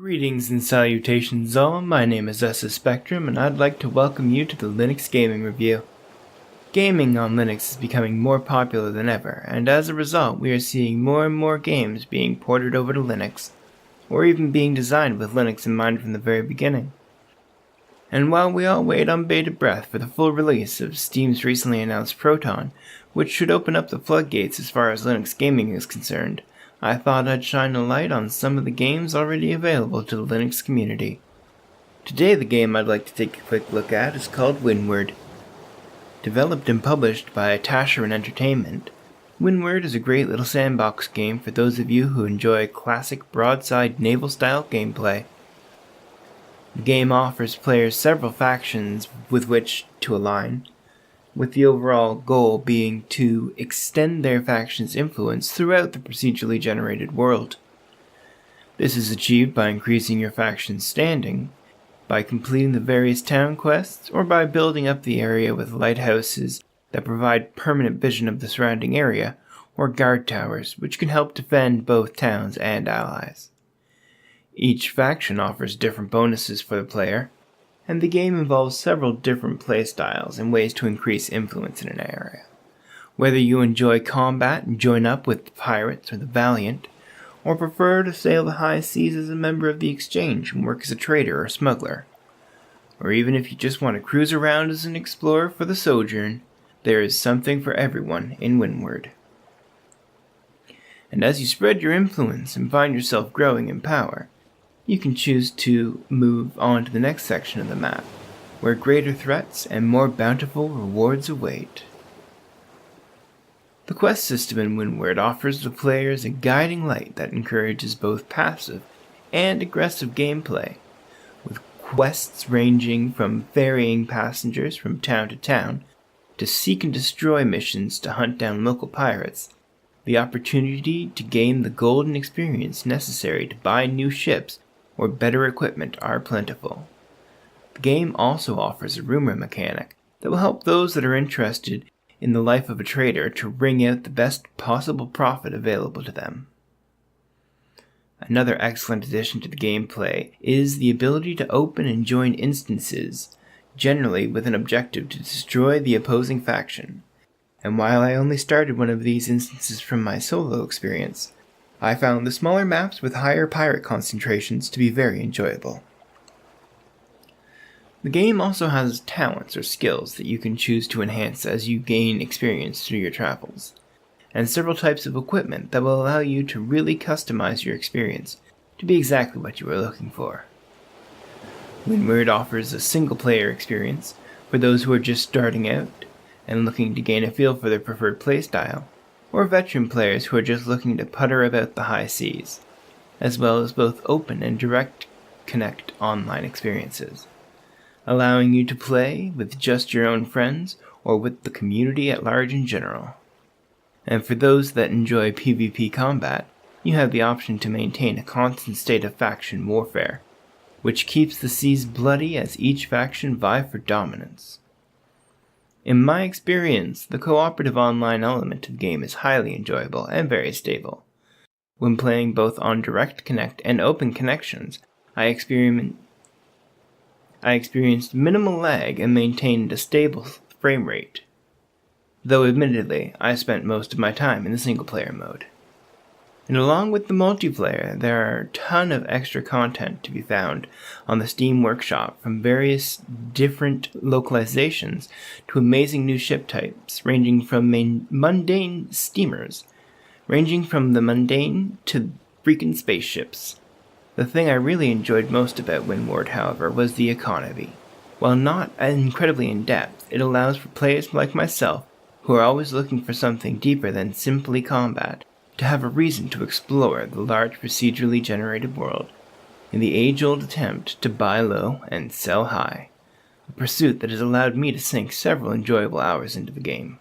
Greetings and salutations all, my name is Esus and I'd like to welcome you to the Linux Gaming Review. Gaming on Linux is becoming more popular than ever, and as a result we are seeing more and more games being ported over to Linux, or even being designed with Linux in mind from the very beginning. And while we all wait on bated breath for the full release of Steam's recently announced Proton, which should open up the floodgates as far as Linux gaming is concerned, I thought I'd shine a light on some of the games already available to the Linux community. Today the game I'd like to take a quick look at is called Windward. Developed and published by Tasharan Entertainment, Windward is a great little sandbox game for those of you who enjoy classic broadside naval-style gameplay. The game offers players several factions with which to align, with the overall goal being to extend their faction's influence throughout the procedurally generated world. This is achieved by increasing your faction's standing, by completing the various town quests, or by building up the area with lighthouses that provide permanent vision of the surrounding area, or guard towers, which can help defend both towns and allies. Each faction offers different bonuses for the player, and the game involves several different playstyles and ways to increase influence in an area. Whether you enjoy combat and join up with the pirates or the valiant, or prefer to sail the high seas as a member of the exchange and work as a trader or smuggler, or even if you just want to cruise around as an explorer for the sojourn, there is something for everyone in Windward. And as you spread your influence and find yourself growing in power, you can choose to move on to the next section of the map, where greater threats and more bountiful rewards await. The quest system in Windward offers the players a guiding light that encourages both passive and aggressive gameplay, with quests ranging from ferrying passengers from town to town, to seek and destroy missions to hunt down local pirates. The opportunity to gain the golden experience necessary to buy new ships or better equipment are plentiful. The game also offers a rumor mechanic that will help those that are interested in the life of a trader to wring out the best possible profit available to them. Another excellent addition to the gameplay is the ability to open and join instances, generally with an objective to destroy the opposing faction. And while I only started one of these instances from my solo experience, I found the smaller maps with higher pirate concentrations to be very enjoyable. The game also has talents or skills that you can choose to enhance as you gain experience through your travels, and several types of equipment that will allow you to really customize your experience to be exactly what you are looking for. Windward offers a single-player experience for those who are just starting out and looking to gain a feel for their preferred playstyle, or veteran players who are just looking to putter about the high seas, as well as both open and direct connect online experiences, allowing you to play with just your own friends or with the community at large in general. And for those that enjoy PvP combat, you have the option to maintain a constant state of faction warfare, which keeps the seas bloody as each faction vie for dominance. In my experience, the cooperative online element of the game is highly enjoyable and very stable. When playing both on direct connect and open connections, I experienced minimal lag and maintained a stable frame rate, though admittedly I spent most of my time in the single player mode. And along with the multiplayer, there are a ton of extra content to be found on the Steam Workshop, from various different localizations to amazing new ship types, ranging from mundane steamers, ranging from the mundane to freaking spaceships. The thing I really enjoyed most about Windward, however, was the economy. While not incredibly in-depth, it allows for players like myself, who are always looking for something deeper than simply combat, to have a reason to explore the large procedurally generated world in the age-old attempt to buy low and sell high, a pursuit that has allowed me to sink several enjoyable hours into the game.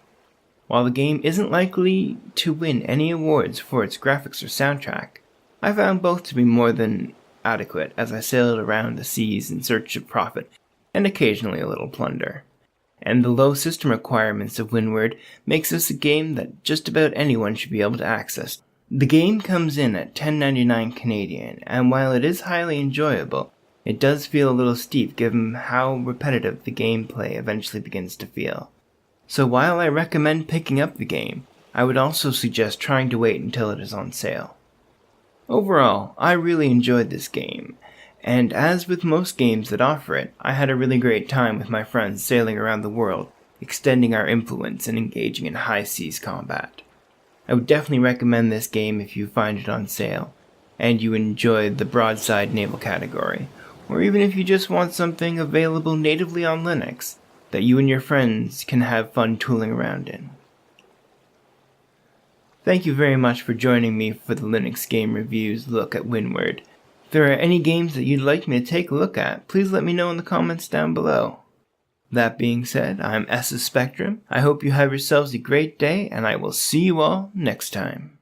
While the game isn't likely to win any awards for its graphics or soundtrack, I found both to be more than adequate as I sailed around the seas in search of profit and occasionally a little plunder. And the low system requirements of Windward makes this a game that just about anyone should be able to access, The game comes in at $10.99 Canadian, and while it is highly enjoyable, it does feel a little steep given how repetitive the gameplay eventually begins to feel. So while I recommend picking up the game, I would also suggest trying to wait until it is on sale. Overall, I really enjoyed this game, and as with most games that offer it, I had a really great time with my friends sailing around the world, extending our influence and engaging in high seas combat. I would definitely recommend this game if you find it on sale, and you enjoy the broadside naval category, or even if you just want something available natively on Linux that you and your friends can have fun tooling around in. Thank you very much for joining me for the Linux Game Review's look at Windward. If there are any games that you'd like me to take a look at, please let me know in the comments down below. That being said, I'm Esus. I hope you have yourselves a great day, and I will see you all next time.